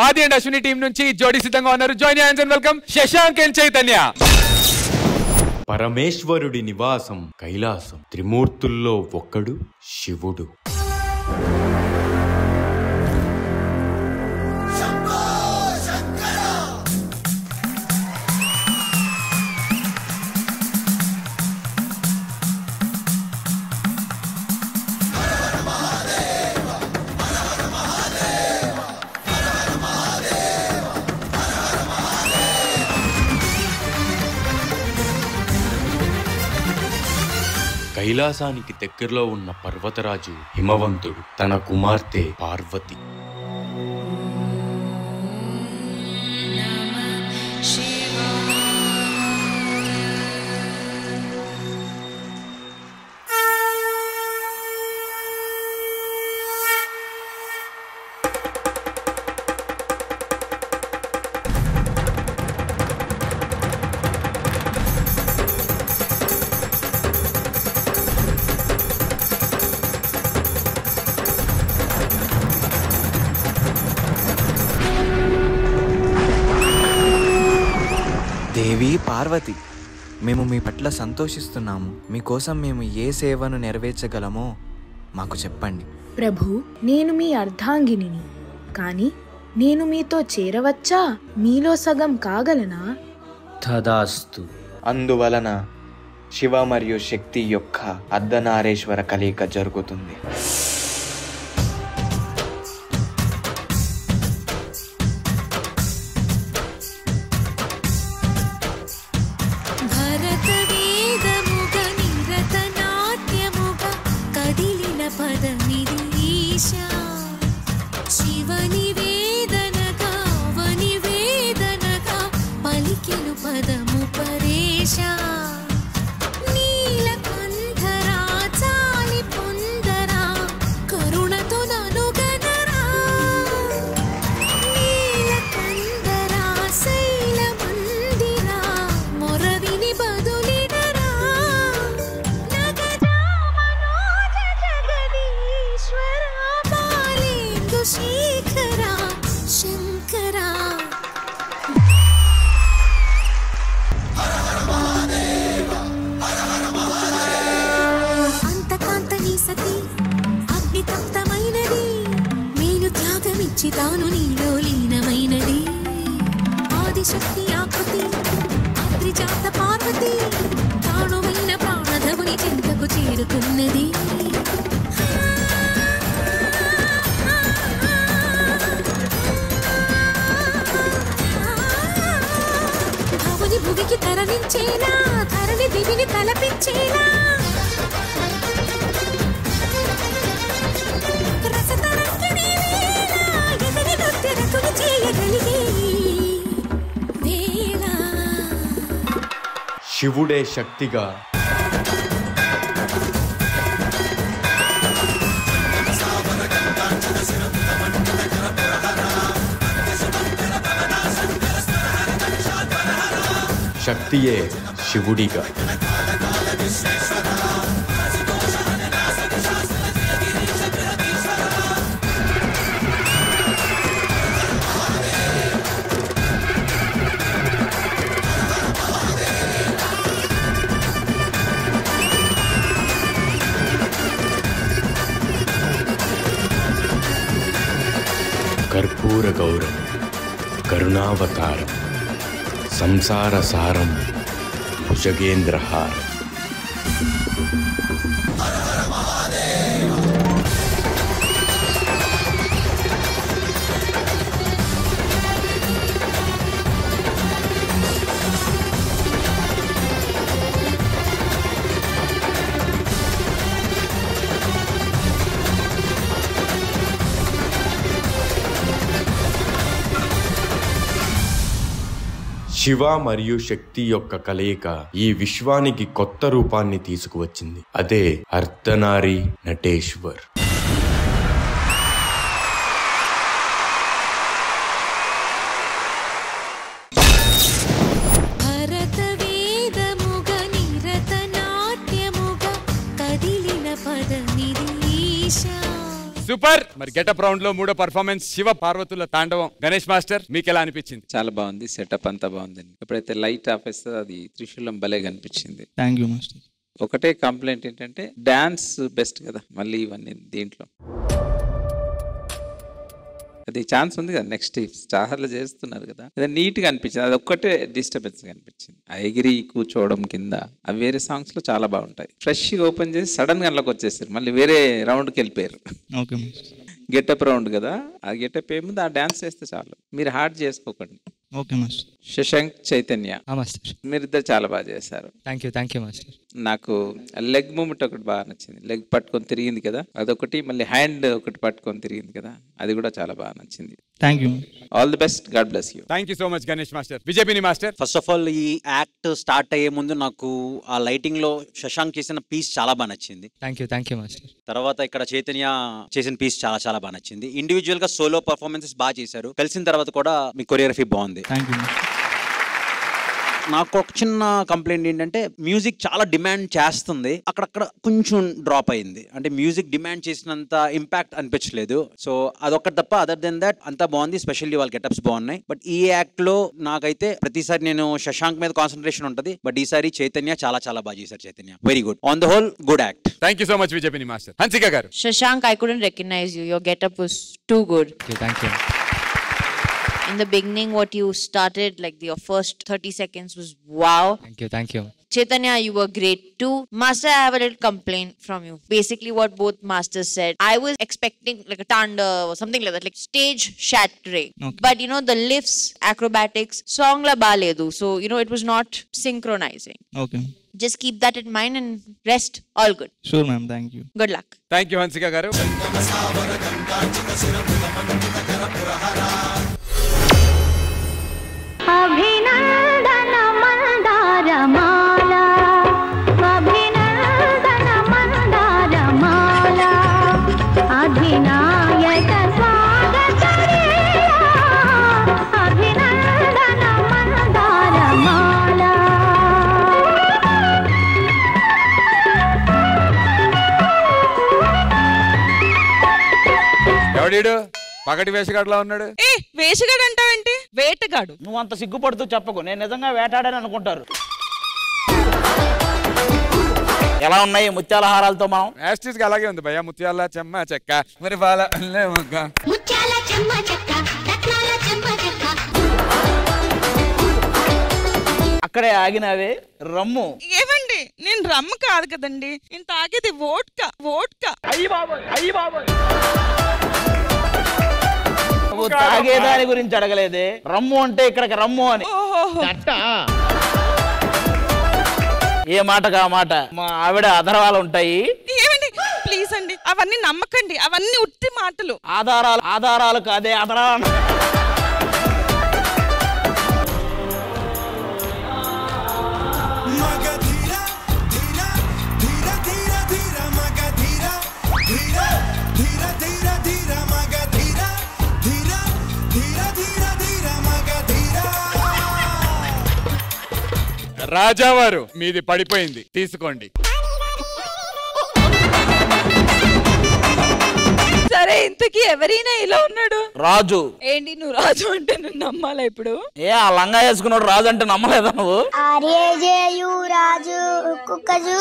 ఆది and Ashwini team నుంచి జోడీ సిద్ధంగా ఉన్నారు. Join hands and welcome Shashank and Chaitanya. పరమేశ్వరుడి నివాసం కైలాసం, త్రిమూర్తుల్లో ఒక్కడు శివుడు. కైలాసానికి దగ్గరలో ఉన్న పర్వతరాజు హిమవంతుడు తన కుమార్తె పార్వతి దేవి పార్వతి, మేము మీ పట్ల సంతోషిస్తున్నాము. మీకోసం మేము ఏ సేవను నెరవేర్చగలమో మాకు చెప్పండి. ప్రభు, నేను మీ అర్ధాంగిని, కానీ నేను మీతో చేరవచ్చా? మీలో సగం కాగలనా? తదాస్తు. అందువలన శివ మరియు శక్తి యొక్క అర్ధనారీశ్వర కలయిక జరుగుతుంది. తాను నీలో లీనమైనది ఆదిశక్తి ఆకృతి అద్రిజాత పార్వతి తానువైన ప్రాణధవుని చెంతకు చేరుకున్నది. భవుని భువికి తరలించేలా, ధరణి దివిని తలపించేలా శివుడే శక్తిగా, శక్తియే శివుడిగా, కర్పూర గౌరం కరుణావతారం సంసార సారం భుజగేంద్రహారం. శివ మరియు శక్తి యొక్క కలయిక ఈ విశ్వానికి కొత్త రూపాన్ని తీసుకువచ్చింది. అదే అర్ధనారి నటేశ్వర్. సూపర్. మరి గెటప్ రౌండ్ లో మూడో పర్ఫార్మెన్స్ శివ పార్వతుల తాండవం. గణేష్ మాస్టర్ మీకు ఎలా అనిపించింది? చాలా బాగుంది, సెటప్ అంతా బాగుందండి. ఎప్పుడైతే లైట్ ఆఫ్ వేస్తే అది త్రిశూలం భలే కనిపించింది. Thank you master. ఒకటే కంప్లైంట్ ఏంటంటే డాన్స్ బెస్ట్ కదా, మళ్ళీ ఇవన్నీ దీంట్లో అది ఛాన్స్ ఉంది కదా, నెక్స్ట్ స్టార్లు చేస్తున్నారు కదా, అది నీట్గా అనిపించింది. అది ఒక్కటే డిస్టర్బెన్స్ అనిపించింది. ఆ ఎగిరి కూర్చోవడం కింద అవి వేరే సాంగ్స్ లో చాలా బాగుంటాయి. ఫ్రెష్గా ఓపెన్ చేసి సడన్ గా అందులోకి వచ్చేసారు, మళ్ళీ వేరే రౌండ్కి వెళ్ళిపోయారు. Okay master. గెటప్ రౌండ్ కదా, ఆ గెటప్ ఏముంది ఆ డాన్స్ చేస్తే చాలు, మీరు హార్డ్ చేసుకోకండి. Okay master. Shashank Chaitanya master మీరిద్దరు చాలా బాగా చేశారు. Thank you master. నాకు లెగ్ మూమెంట్ ఒకటి బాగా నచ్చింది. లెగ్ పట్టుకొని తిరిగింది కదా అదొకటి, మళ్ళీ హ్యాండ్ ఒకటి పట్టుకొని తిరిగింది కదా, అది కూడా చాలా బాగా నచ్చింది. Thank you. All the best, god bless you. Thank you so much Ganesh master. విజయపిని మాస్టర్. ఫస్ట్ ఆఫ్ ఆల్ ఈ యాక్ట్ స్టార్ట్ అయ్యే ముందు నాకు ఆ లైటింగ్ లో శశాంక్ చేసిన పీస్ చాలా బాగా నచ్చింది. Thank you master. తర్వాత ఇక్కడ చైతన్య చేసిన పీస్ చాలా బాగా నచ్చింది. ఇండివిజువల్ గా సోలో పర్ఫార్మెన్సెస్ బాగా చేశారు. కలిసిన తర్వాత కూడా మీ కొరియోగ్రఫీ బాగుంది. Thank you. నాకు ఒక చిన్న కంప్లైంట్ ఏంటంటే మ్యూజిక్ చాలా డిమాండ్ చేస్తుంది, అక్కడక్కడ కొంచెం డ్రాప్ అయింది. అంటే మ్యూజిక్ డిమాండ్ చేసినంత ఇంపాక్ట్ అనిపించలేదు. సో అదొక్కటి తప్ప అదర్ దెన్ దట్ అంతా బాగుంది. స్పెషల్లీ వాళ్ళ గెటప్స్ బాగున్నాయి. బట్ ఈ యాక్ట్ లో నాకైతే ప్రతిసారి నేను శశాంక్ మీద కాన్సన్ట్రేషన్ ఉంటుంది, బట్ ఈసారి చైతన్య చాలా బాగా చేశారు. Chaitanya very good. On the whole good act. Thank you so much విజయపిని master. Hansika garu. Shashank, I couldn't recognize you. Your getup was too good. Thank you. In the beginning, what you started, like your first 30 seconds was wow. Thank you. Chaitanya, you were great too. Master, I have a little complaint from you. Basically, what both masters said, I was expecting like a tanda or something like that, like stage shattering. Okay. But you know, the lifts, acrobatics, song la baledu. So, you know, it was not synchronizing. Okay. Just keep that in mind and rest. All good. Sure ma'am. Thank you. Good luck. Thank you Hansika గారు. అభినందన మందారమాల అభినందన మందారమాల అధినాయక స్వాగత అభినందన మందారమాల. ఎవడీడు పగటి వేషగాడులా ఉన్నాడు? వేషగాడు అంటావేంటి? వేటగాడు. నువ్వు అంత సిగ్గుపడుతూ చెప్పకు, నేను నిజంగా వేటాడని అనుకుంటారు. ఎలా ఉన్నాయి ముత్యాల హారాలతో మనం? యాస్టిస్ గా అలాగే ఉంది భయ్యా. ముత్యాల చెమ్మ చెక్క మరి వాళ్ళ ముత్యాల చెమ్మ చెక్క రత్నాల చెమ్మ చెక్క. అక్కడే ఆగినవే రమ్ము. ఏమండి, నేను రమ్ము కాదు కదండి, నేను తాగేది వోడ్కా. అయ్యి బాబోయ్ నువ్వు తాగేదాని గురించి అడగలేదే, రమ్ము అంటే ఇక్కడికి రమ్ము అని. ఏ మాటగా మాట మా ఆవిడ అధరాలు ఉంటాయి. ఏమండి ప్లీజ్ అండి, అవన్నీ నమ్మకండి, అవన్నీ ఉత్తి మాటలు. ఆధారాలు కాదే ఆధారాలు. రాజావారు మీది పడిపోయింది, తీసుకోండి. సరే, ఇంతకీ ఎవరైనా ఇలా ఉన్నాడు? రాజు. ఏంటి నువ్వు రాజు అంటే నువ్వు నమ్మాలా ఇప్పుడు? ఏ ఆ లంగా వేసుకున్నాడు రాజు అంటే నమ్మలేదా నువ్వు? రాజు కుక్కజు.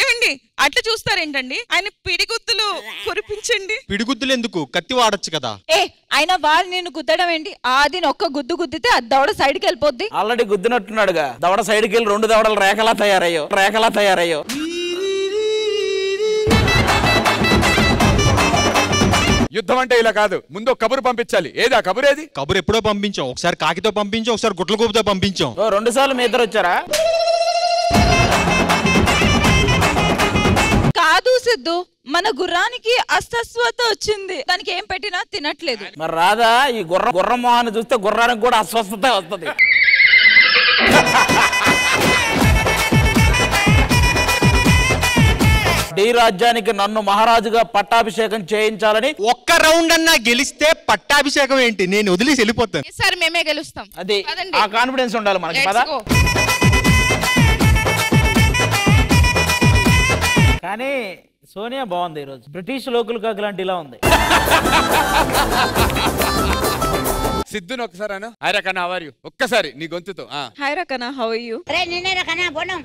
ఏమండి అట్లా చూస్తారేంటండి? ఆయన పిడిగుద్దులు కురిపించండి. పిడిగుద్దులు ఎందుకు, కత్తి వాడచ్చు కదా. ఆయన వాళ్ళు నేను గుద్దడం ఏంటి? ఆది ఒక్క గుద్దు గుద్దితే ఆ దవడ సైడ్కి వెళ్ళిపోద్ది. ఆల్రెడీ గుద్దినట్టున్నాడుగా, దవడ సైడ్కి వెళ్ళి 2 దవడలు రేఖలా తయారయ్యో. యుద్ధం అంటే ఇలా కాదు, ముందు కబురు పంపించాలి. ఏదా కబురేది? కబురు ఎప్పుడో పంపించాం. ఒకసారి కాకితో పంపించాం, ఒకసారి గుట్ల గోపుతో పంపించాం. 2 సార్లు మీ ఇద్దరు వచ్చారా? కాదు సిద్ధు, మన గుర్రానికి అస్వస్థత వచ్చింది, దానికి ఏం పెట్టినా తినట్లేదు. మరి రాదా? ఈ గుర్రం మొహాన్ని చూస్తే గుర్రానికి కూడా అస్వస్థత వస్తుంది. డి రాజ్యానికి నన్ను మహారాజుగా పట్టాభిషేకం చేయించాలని. ఒక్క రౌండ్ అన్నా గెలిస్తే పట్టాభిషేకం ఏంటి, నేను వదిలేసి వెళ్ళిపోతాను. సరే మేమే గెలుస్తాం. అది ఆ కాన్ఫిడెన్స్ ఉండాలి మనకి. పద. కానీ సోనియా బాగుంది ఈరోజు. బ్రిటిష్ లోకుల్ కాకు లాంటి ఇలా ఉంది. సిద్ధుని ఒకసారి అను. హాయ్ రకన్నా, హౌ ఆర్ యు? ఒక్కసారి నీ గొంతుతో. హాయ్ రకన్నా, హౌ ఆర్ యు? రే నిన్నే రకన్నా బోనం.